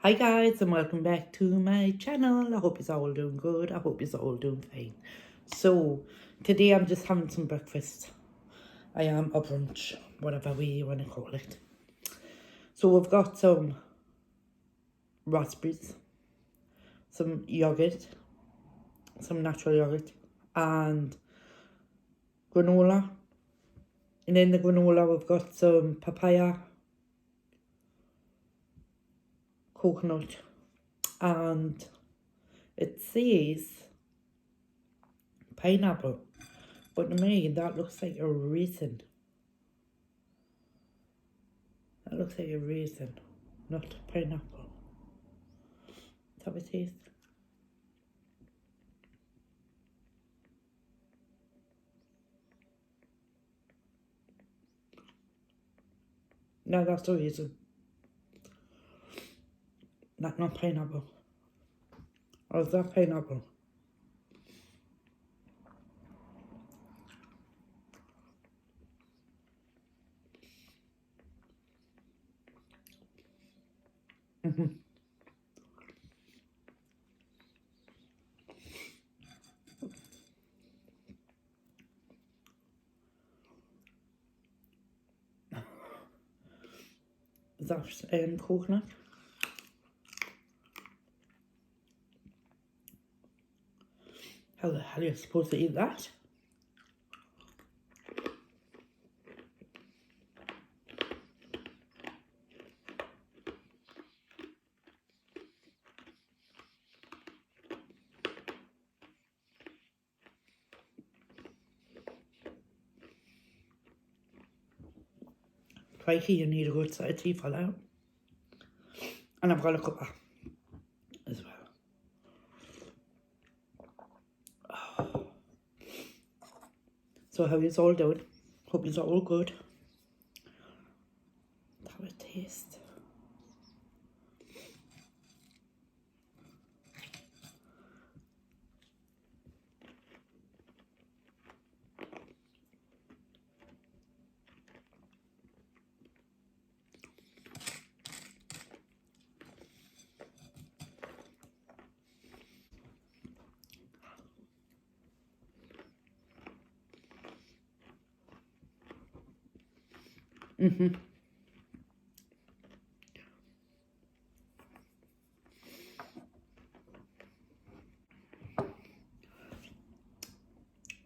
Hi guys and welcome back to my channel. I hope you're all doing good. I hope you're all doing fine. So today I'm just having some breakfast. I am a brunch, whatever way you want to call it. So we've got some raspberries, some yogurt, some natural yogurt and granola. And in the granola we've got some papaya, coconut, and it says pineapple, but to me that looks like a raisin. That looks like a raisin, not pineapple. Let's have a taste. No, that's a raisin. That's not pineapple. Or is that pineapple? Is that coconut? How the hell are you supposed to eat that? Crikey, you need a good set of teeth for that. And I've got a cuppa as well. So how is all doing? Hope it's all good. Let's have a taste.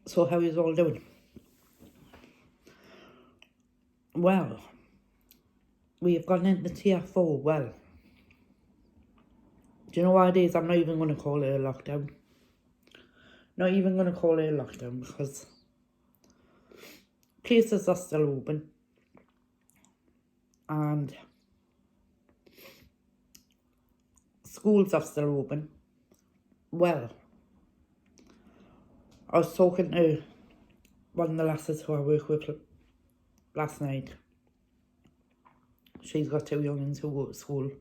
So how is all doing? Well, we have gone into tier 4. Well, do you know what it is? I'm not even going to call it a lockdown. Not even going to call it a lockdown because places are still open and schools are still open. Well, I was talking to one of the lasses who I work with last night. She's got 2 youngins who go to school. They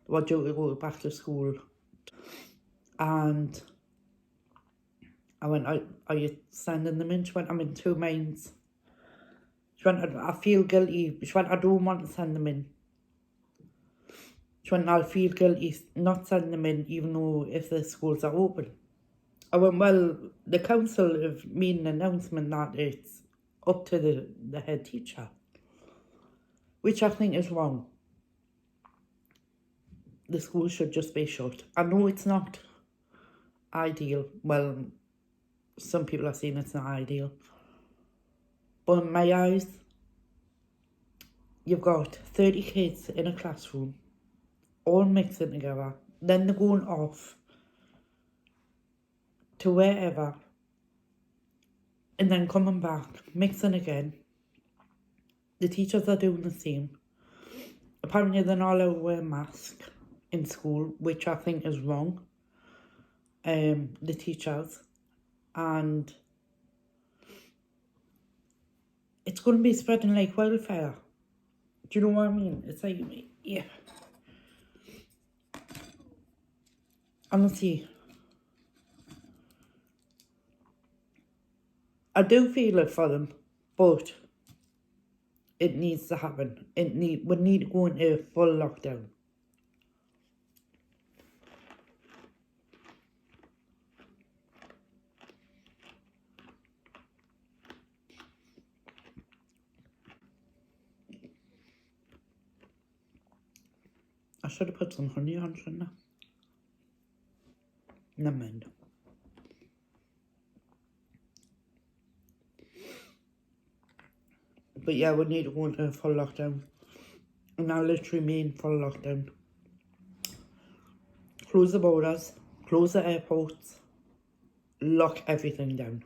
were due to go back to school. And I went, are you sending them in? She went, I'm in 2 minds. She went, I feel guilty. She went, I don't want to send them in. She went, I'll feel guilty not sending them in even though if the schools are open. I went, well, the council have made an announcement that it's up to the head teacher, which I think is wrong. The school should just be shut. I know it's not ideal. Well, some people are saying it's not ideal. But in my eyes, you've got 30 kids in a classroom, all mixing together. Then they're going off to wherever. And then coming back, mixing again. The teachers are doing the same. Apparently they're not allowed to wear masks in school, which I think is wrong. The teachers. And it's going to be spreading like wildfire. Do you know what I mean? It's like, yeah. Honestly, I do feel it for them, but it needs to happen. We need to go into full lockdown. I should have put some honey on, shouldn't I? Never mind. But yeah, we need to go into a full lockdown. And I literally mean full lockdown. Close the borders, close the airports, lock everything down.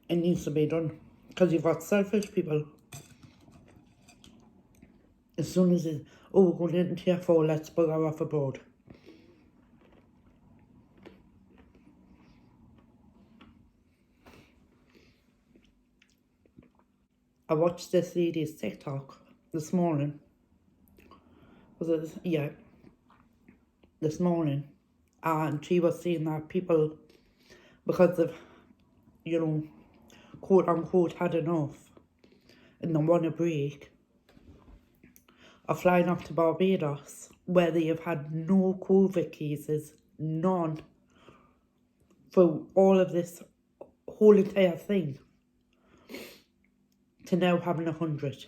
It needs to be done. Because you've got selfish people. As soon as it, oh, we're going into tier 4, let's bugger off abroad. I watched this lady's TikTok this morning. Was it? Yeah. This morning. And she was saying that people, because of, you know, quote unquote, had enough and they want a break, are flying off to Barbados, where they have had no COVID cases, none, for all of this whole entire thing, to now having 100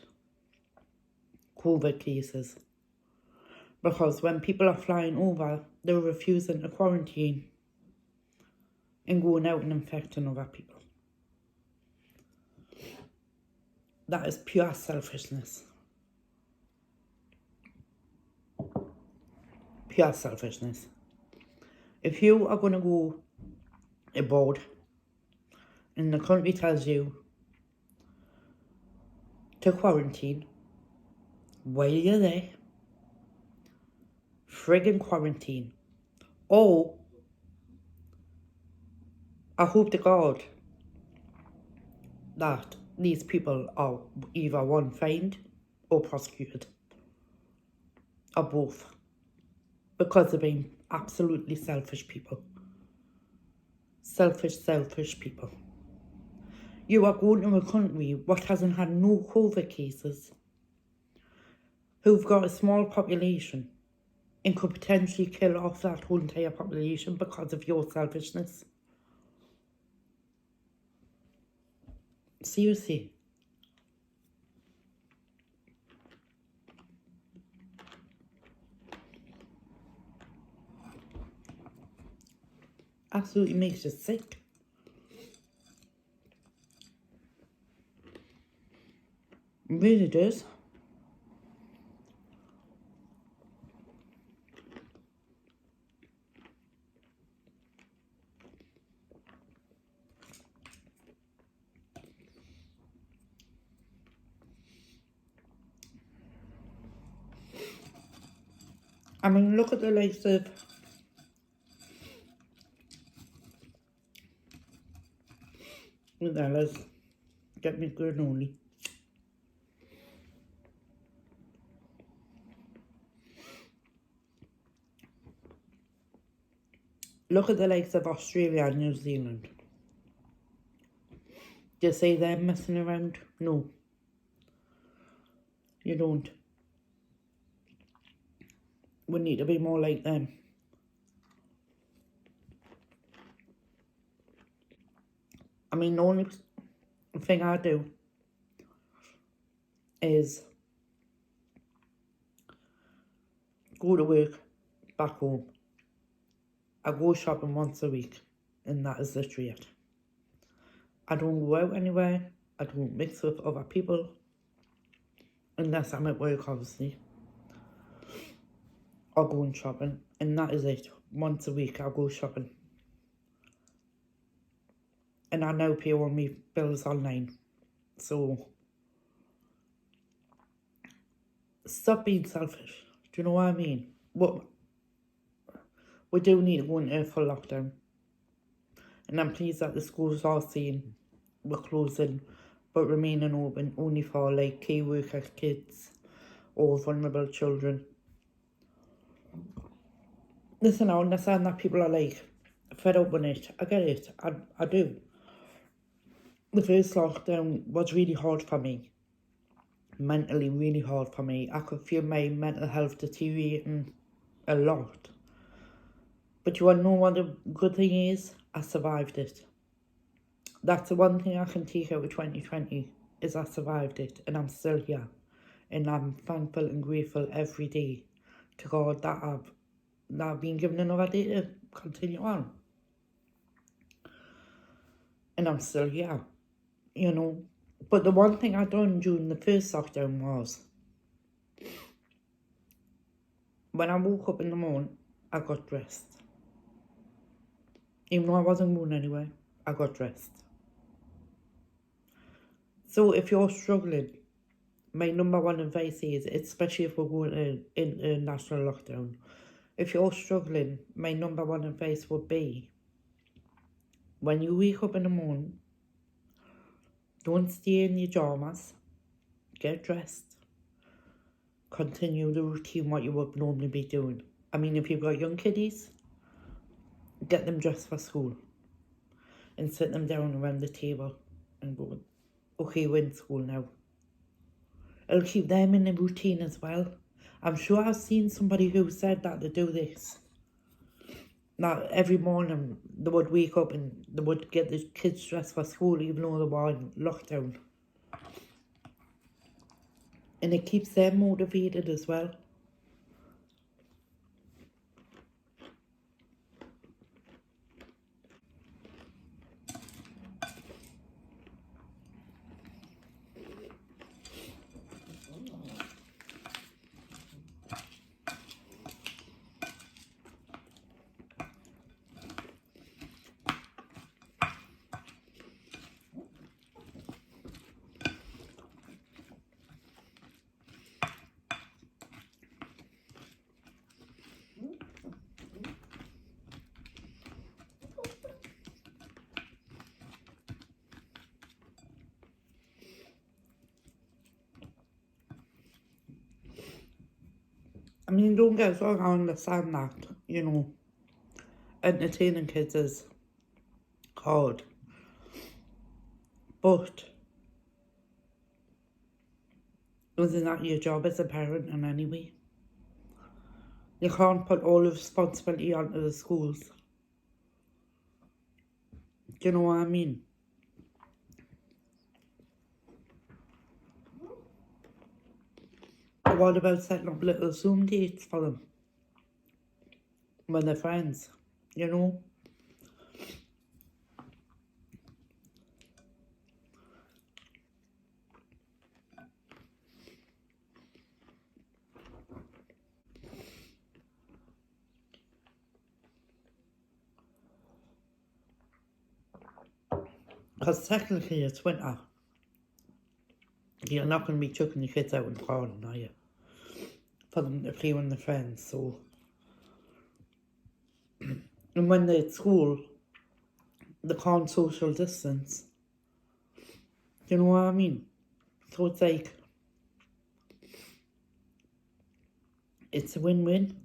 COVID cases. Because when people are flying over, they're refusing to quarantine and going out and infecting other people. That is pure selfishness. Pure selfishness. If you are going to go abroad and the country tells you to quarantine, while you're there, friggin' quarantine. Or, I hope to God that these people are either one, fined or prosecuted. Or both. Because they're being absolutely selfish people. Selfish people. You are going to a country what hasn't had no COVID cases, who've got a small population, and could potentially kill off that whole entire population because of your selfishness. Seriously. Absolutely makes you sick. It really does. I mean, look at the likes of let's get me granola. Look at the likes of Australia and New Zealand. Do you say they're messing around? No. You don't. We need to be more like them. I mean, the only thing I do is go to work, back home. I go shopping once a week, and that is literally it. I don't go out anywhere. I don't mix with other people, unless I'm at work, obviously, or going shopping, and that is it. Once a week, I go shopping. And I now pay all my bills online. So, stop being selfish. Do you know what I mean? We do need to go into a full lockdown. And I'm pleased that the schools are saying we're closing, but remaining open only for like key worker kids or vulnerable children. Listen, I understand that people are like fed up with it. I get it. I do. The first lockdown was really hard for me. Mentally really hard for me. I could feel my mental health deteriorating a lot. But you want to know what the good thing is? I survived it. That's the one thing I can take out of 2020 is I survived it and I'm still here. And I'm thankful and grateful every day to God that I've been given another day to continue on. And I'm still here, you know. But the one thing I done during the first lockdown was, when I woke up in the morning, I got dressed. Even though I wasn't going anywhere, I got dressed. So if you're struggling, my number one advice is, especially if we're going into national lockdown, if you're struggling, my number one advice would be, when you wake up in the morning, don't stay in your pyjamas, get dressed, continue the routine what you would normally be doing. I mean, if you've got young kiddies, get them dressed for school and sit them down around the table and go, okay, we're in school now. It'll keep them in the routine as well. I'm sure I've seen somebody who said that to do this. That every morning they would wake up and they would get the kids dressed for school even though they were in lockdown. And it keeps them motivated as well. I mean, don't get us wrong, I understand that, you know, entertaining kids is hard. But isn't that your job as a parent in any way? You can't put all the responsibility onto the schools. Do you know what I mean? What about setting up little Zoom dates for them when they're friends, you know? Because technically it's winter. You're not going to be chucking the kids out in the garden, are you? For them to play with their friends, so... And when they're at school, they can't social distance. Do you know what I mean? So it's like... It's a win-win.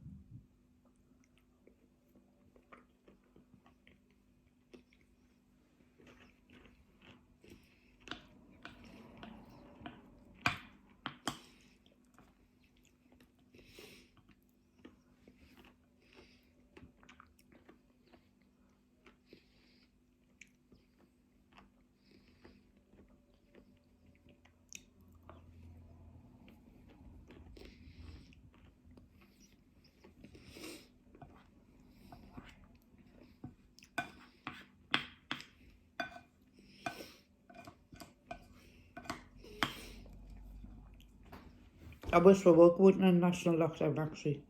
I wish we were going in national lockdown, actually.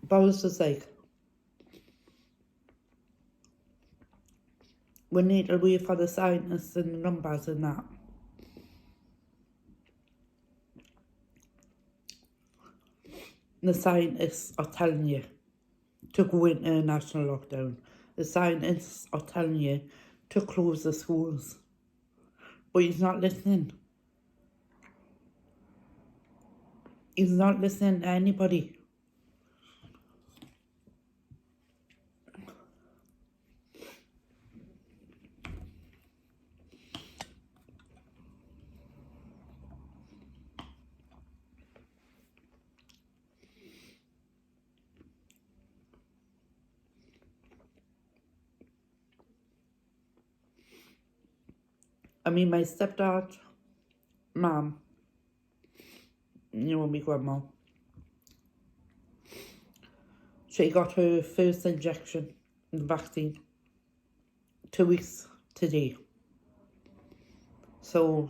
But I was just like, we need to wait for the scientists and the numbers and that. The scientists are telling you to go into a national lockdown. The scientists are telling you to close the schools. But he's not listening. He's not listening to anybody. mean, my stepdad, mum, you know, my grandma, she got her first injection, the vaccine, 2 weeks today. So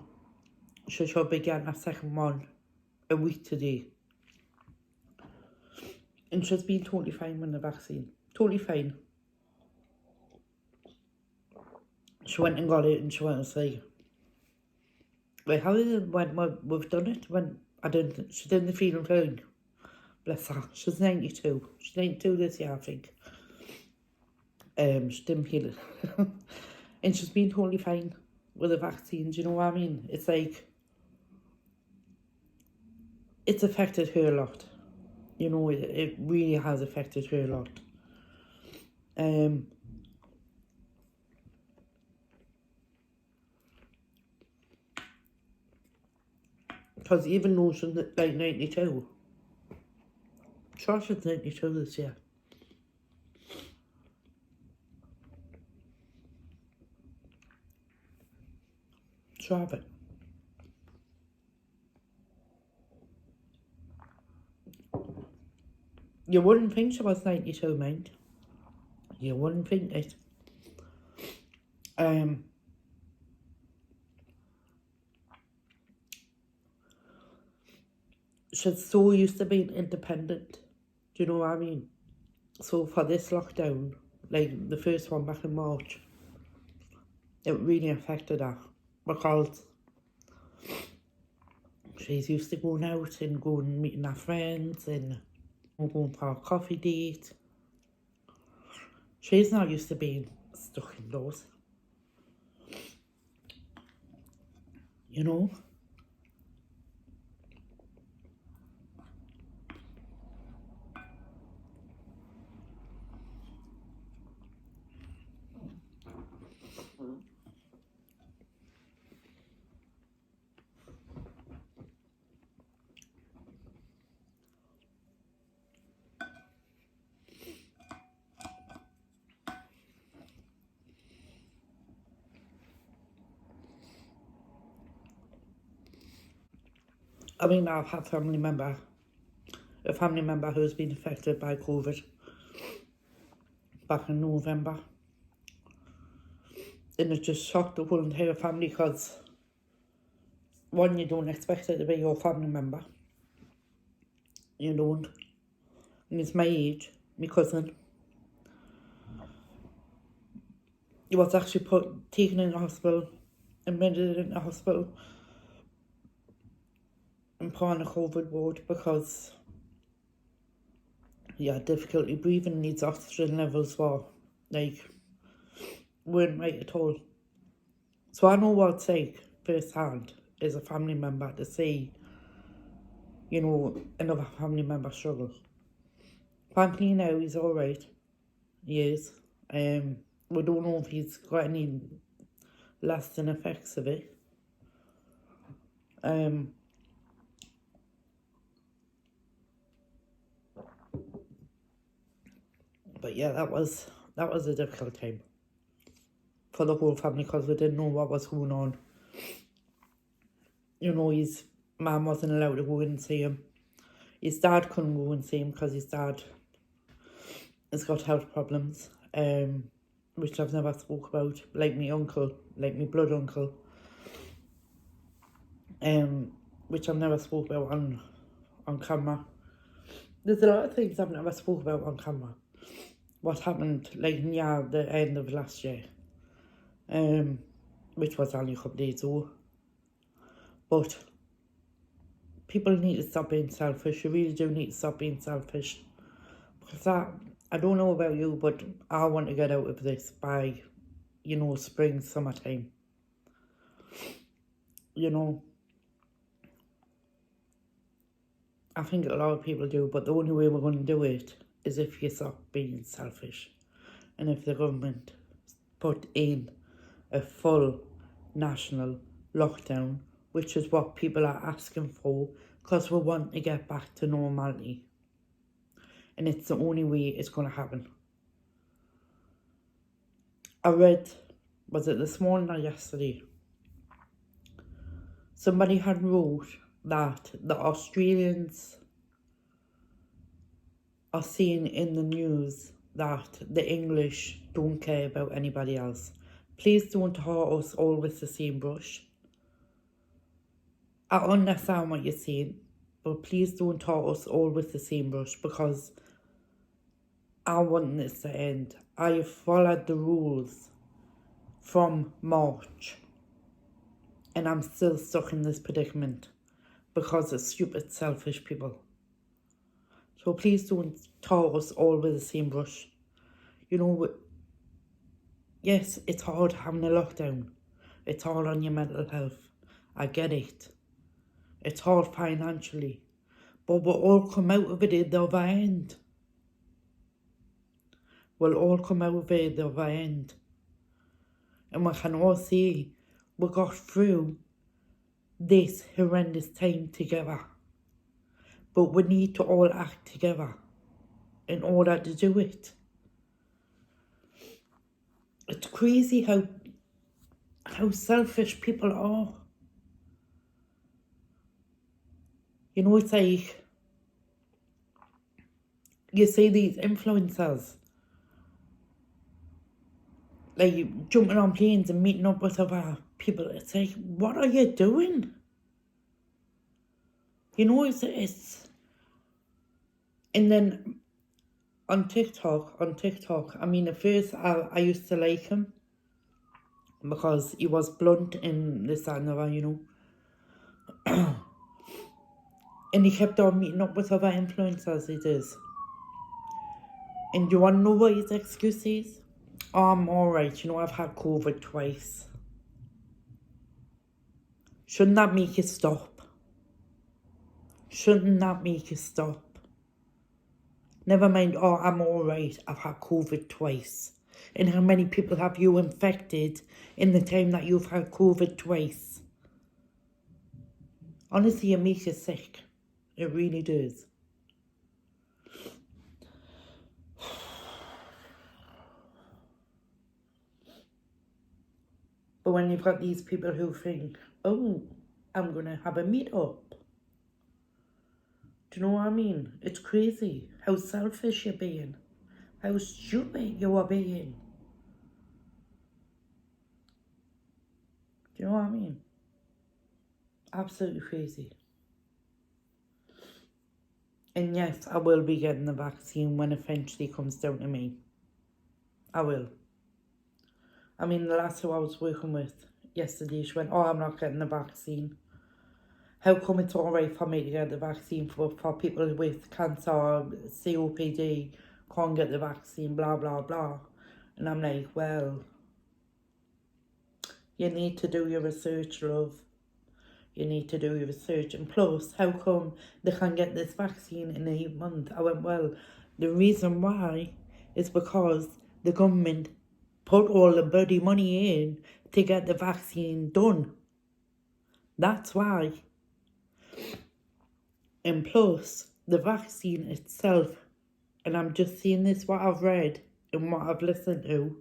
she should be getting a second one a week today. And she's been totally fine with the vaccine. Totally fine. She went and got it and she went and say, like, how is it when we've done it? When she didn't feel fine. Bless her. She's 92. She's 92 this year, I think. She didn't feel it. And she's been totally fine with the vaccines, you know what I mean? It's like, it's affected her a lot. You know, it really has affected her a lot. Because even though she's like 92, sure she's 92 this year. Sure of it. You wouldn't think she was 92, mind. You wouldn't think it. She's so used to being independent. Do you know what I mean? So for this lockdown, like the first one back in March, it really affected her because she's used to going out and going and meeting her friends and going for a coffee date. She's not used to being stuck indoors. You know? I mean, I've had a family member who's been affected by COVID back in November. And it just shocked the whole entire family because, one, you don't expect it to be your family member. You don't. And it's my age, my cousin. He was actually taken in the hospital, admitted in the hospital, and put on a COVID ward because he had difficulty breathing and his oxygen levels were, like, weren't right at all. So I know what it's like firsthand as a family member to see, you know, another family member struggle. Thankfully now he's alright. He is. We don't know if he's got any lasting effects of it. But yeah, that was a difficult time for the whole family because we didn't know what was going on. You know, his mum wasn't allowed to go and see him. His dad couldn't go and see him because his dad has got health problems, which I've never spoke about, like my uncle, like my blood uncle, which I've never spoke about on camera. There's a lot of things I've never spoke about on camera. What happened, like, near the end of last year, which was only a couple of days ago. But people need to stop being selfish. You really do need to stop being selfish. Because I don't know about you, but I want to get out of this by, you know, spring, summertime. You know, I think a lot of people do, but the only way we're going to do it is if you stop being selfish. And if the government put in a full national lockdown, which is what people are asking for, because we want to get back to normality. And it's the only way it's going to happen. I read, was it this morning or yesterday? somebody had wrote that the Australians are seeing in the news that the English don't care about anybody else. Please don't tar us all with the same brush. I understand what you're saying, but please don't tar us all with the same brush, because I want this to end. I have followed the rules from March, and I'm still stuck in this predicament because of stupid, selfish people. So please don't tar us all with the same brush. You know, yes, it's hard having a lockdown. It's hard on your mental health. I get it. It's hard financially. But we'll all come out of it at the other end. We'll all come out of it at the other end. And we can all see we got through this horrendous time together. But we need to all act together in order to do it. It's crazy how selfish people are. You know, it's like, you see these influencers, like jumping on planes and meeting up with other people. It's like, what are you doing? You know, it's and then on TikTok, I mean, at first I used to like him because he was blunt and this, that and the other, you know. And he kept on meeting up with other influencers, it is. And do you want to know what his excuse is? Oh, I'm alright, you know, I've had COVID twice. Shouldn't that make you stop? Shouldn't that make you stop? Never mind, oh, I'm alright, I've had COVID twice. And how many people have you infected in the time that you've had COVID twice? Honestly, it makes you sick. It really does. But when you've got these people who think, oh, I'm going to have a meet-up. Do you know what I mean? It's crazy how selfish you're being. How stupid you are being. Do you know what I mean? Absolutely crazy. And yes, I will be getting the vaccine when it eventually comes down to me. I will. I mean, the last who I was working with yesterday, she went, oh, I'm not getting the vaccine. How come it's alright for me to get the vaccine for people with cancer, COPD, can't get the vaccine, blah, blah, blah. And I'm like, well, you need to do your research, love. You need to do your research. And plus, how come they can get this vaccine in 8 months? I went, well, the reason why is because the government put all the bloody money in to get the vaccine done. That's why. And plus, the vaccine itself, and I'm just seeing this, what I've read and what I've listened to,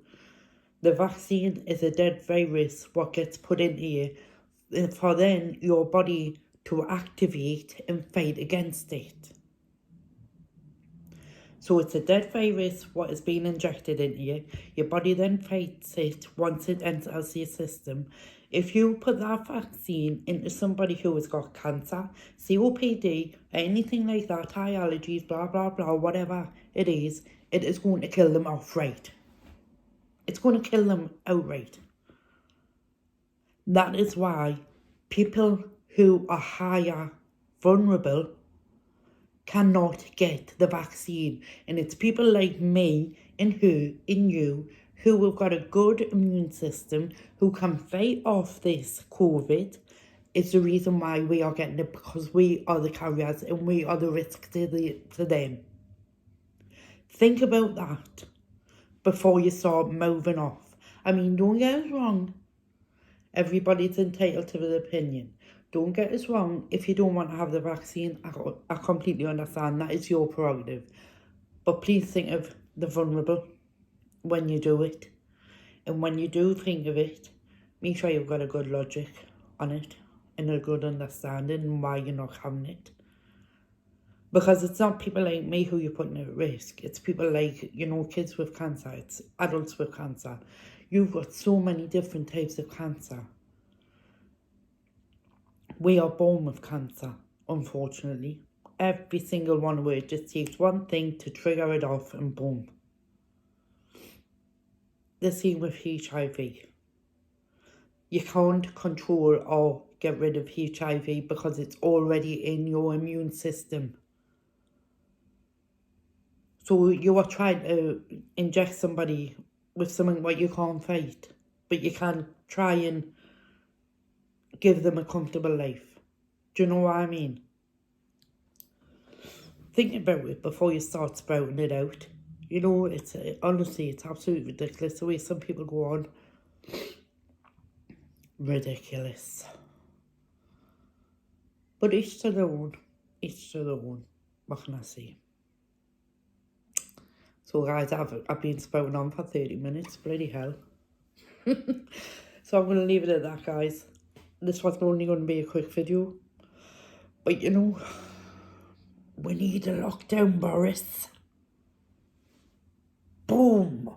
the vaccine is a dead virus, what gets put into you, for then your body to activate and fight against it. So it's a dead virus, what is being injected into you. Your body then fights it once it enters your system. If you put that vaccine into somebody who has got cancer, COPD, anything like that, high allergies, blah, blah, blah, whatever it is going to kill them outright. It's going to kill them outright. That is why people who are higher vulnerable cannot get the vaccine. And it's people like me and you who have got a good immune system, who can fight off this COVID. It's the reason why we are getting it, because we are the carriers and we are the risk to them. Think about that before you start moving off. I mean, don't get us wrong. Everybody's entitled to their opinion. Don't get us wrong. If you don't want to have the vaccine, I completely understand. That is your prerogative. But please think of the vulnerable when you do it. And when you do think of it, make sure you've got a good logic on it. and a good understanding why you're not having it. Because it's not people like me who you're putting at risk. It's people like, you know, kids with cancer. It's adults with cancer. You've got so many different types of cancer. We are born with cancer, unfortunately. Every single one of it just takes one thing to trigger it off and boom. The same with HIV. You can't control or get rid of HIV because it's already in your immune system. So you are trying to inject somebody with something what you can't fight, but you can try and give them a comfortable life. Do you know what I mean? Think about it before you start spouting it out. You know, it's honestly, it's absolutely ridiculous the way some people go on. Ridiculous. But each to their own. Each to their own. What can I say? So guys, I've been spouting on for 30 minutes. Bloody hell. So I'm going to leave it at that, guys. This was only going to be a quick video. But you know, we need a lockdown, Boris. Boom.